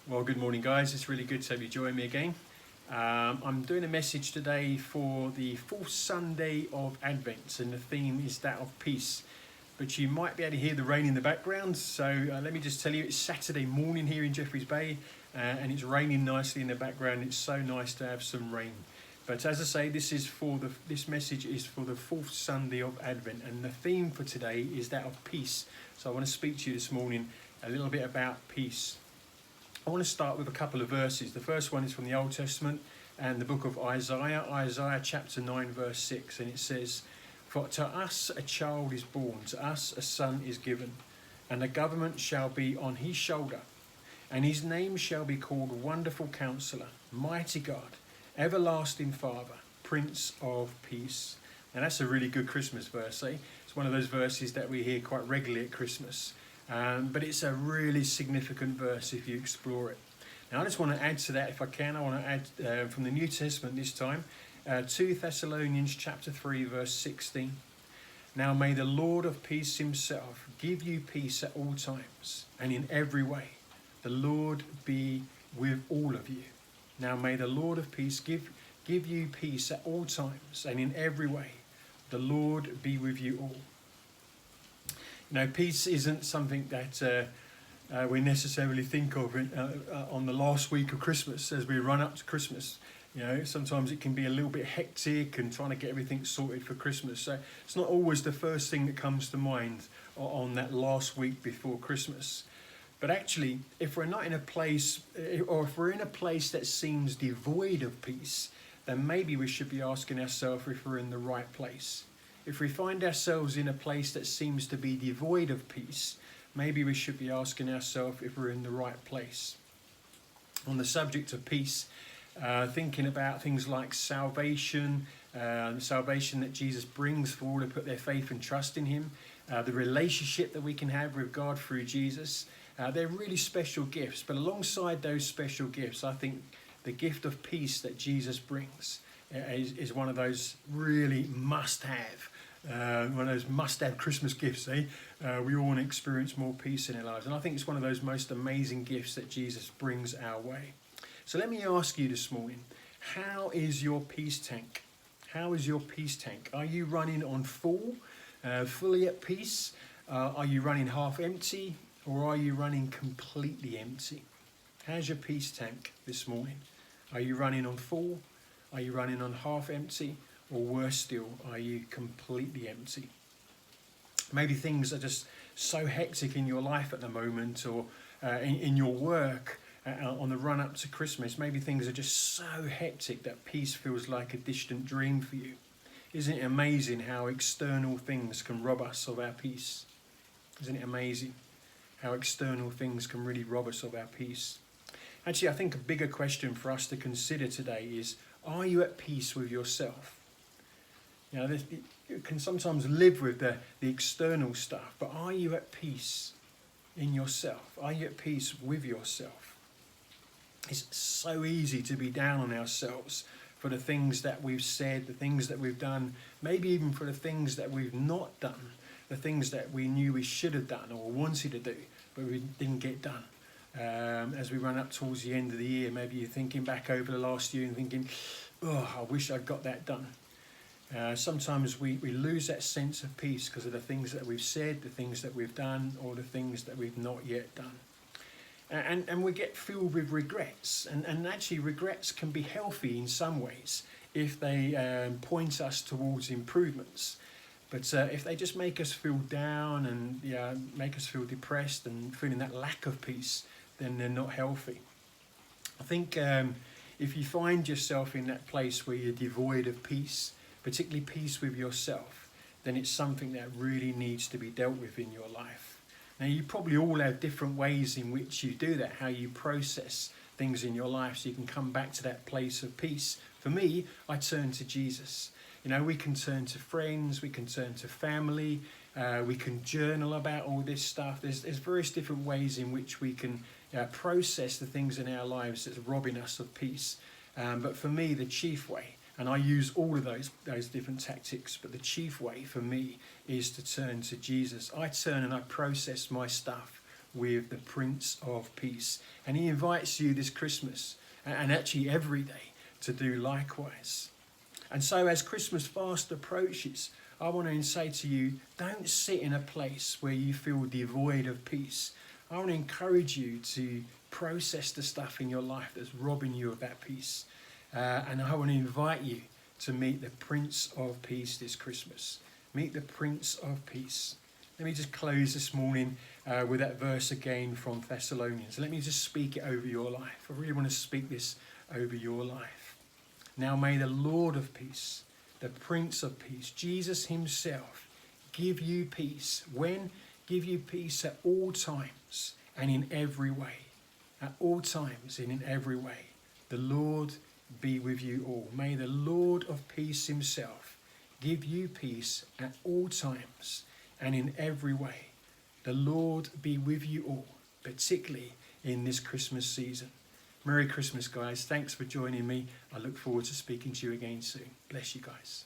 Well, good morning, guys. It's really good to have you join me again. I'm doing a message today for the fourth Sunday of Advent, and the theme is that of peace. But you might be able to hear the rain in the background, so let me just tell you, it's Saturday morning here in Jeffreys Bay, and it's raining nicely in the background. It's so nice to have some rain. But as I say, this message is for the fourth Sunday of Advent, and the theme for today is that of peace. So I want to speak to you this morning a little bit about peace. I want to start with a couple of verses. The first one is from the Old Testament and the book of Isaiah, Isaiah chapter 9 verse 6, and it says, "For to us a child is born, to us a son is given, and the government shall be on his shoulder, and his name shall be called Wonderful Counselor, Mighty God, Everlasting Father, Prince of Peace." And that's a really good Christmas verse, eh? It's one of those verses that we hear quite regularly at Christmas. But it's a really significant verse if you explore it. Now I just want to add to that, if I can. I want to add from the New Testament this time, 2 Thessalonians chapter 3 verse 16. "Now may the Lord of peace himself give you peace at all times and in every way. The Lord be with all of you. Now may the Lord of peace give you peace at all times and in every way. The Lord be with you all." You know, peace isn't something that we necessarily think of on the last week of Christmas as we run up to Christmas. You know, sometimes it can be a little bit hectic and trying to get everything sorted for Christmas. So it's not always the first thing that comes to mind on that last week before Christmas. But actually, if we're not in a place, or if we're in a place that seems devoid of peace, then maybe we should be asking ourselves if we're in the right place. If we find ourselves in a place that seems to be devoid of peace, maybe we should be asking ourselves if we're in the right place. On the subject of peace, thinking about things like salvation, the salvation that Jesus brings for all who put their faith and trust in him, the relationship that we can have with God through Jesus, they're really special gifts. But alongside those special gifts, I think the gift of peace that Jesus brings is one of those really must-have. One of those must-have Christmas gifts, eh? We all want to experience more peace in our lives. And I think it's one of those most amazing gifts that Jesus brings our way. So let me ask you this morning, how is your peace tank? How is your peace tank? Are you running on full, fully at peace? Are you running half empty? Or are you running completely empty? How's your peace tank this morning? Are you running on full? Are you running on half empty? Or worse still, are you completely empty? Maybe things are just so hectic in your life at the moment, or in your work on the run up to Christmas. Maybe things are just so hectic that peace feels like a distant dream for you. Isn't it amazing how external things can rob us of our peace? Isn't it amazing how external things can really rob us of our peace? Actually, I think a bigger question for us to consider today is, are you at peace with yourself? You know, you can sometimes live with the external stuff, but are you at peace in yourself? Are you at peace with yourself? It's so easy to be down on ourselves for the things that we've said, the things that we've done, maybe even for the things that we've not done, the things that we knew we should have done or wanted to do, but we didn't get done. As we run up towards the end of the year, maybe you're thinking back over the last year and thinking, oh, I wish I'd got that done. Sometimes we lose that sense of peace because of the things that we've said, the things that we've done, or the things that we've not yet done. And we get filled with regrets. And actually regrets can be healthy in some ways if they point us towards improvements. But if they just make us feel down and make us feel depressed and feeling that lack of peace, then they're not healthy. I think if you find yourself in that place where you're devoid of peace, particularly peace with yourself, then it's something that really needs to be dealt with in your life. Now, you probably all have different ways in which you do that, how you process things in your life so you can come back to that place of peace. For me, I turn to Jesus. You know, we can turn to friends, we can turn to family, we can journal about all this stuff. There's various different ways in which we can process the things in our lives that's robbing us of peace. But for me, the chief way, and I use all of those different tactics, but the chief way for me is to turn to Jesus. I turn and I process my stuff with the Prince of Peace. And he invites you this Christmas, and actually every day, to do likewise. And so as Christmas fast approaches, I want to say to you, don't sit in a place where you feel devoid of peace. I want to encourage you to process the stuff in your life that's robbing you of that peace. And I want to invite you to meet the Prince of Peace this Christmas. Meet the Prince of Peace. Let me just close this morning with that verse again from Thessalonians. Let me just speak it over your life. I really want to speak this over your life. Now may the Lord of peace, the Prince of Peace, Jesus himself, give you peace. When? Give you peace at all times and in every way. At all times and in every way. The Lord be with you all. May the Lord of peace himself give you peace at all times and in every way. The Lord be with you all, particularly in this Christmas season. Merry Christmas, guys. Thanks for joining me. I look forward to speaking to you again soon. Bless you guys.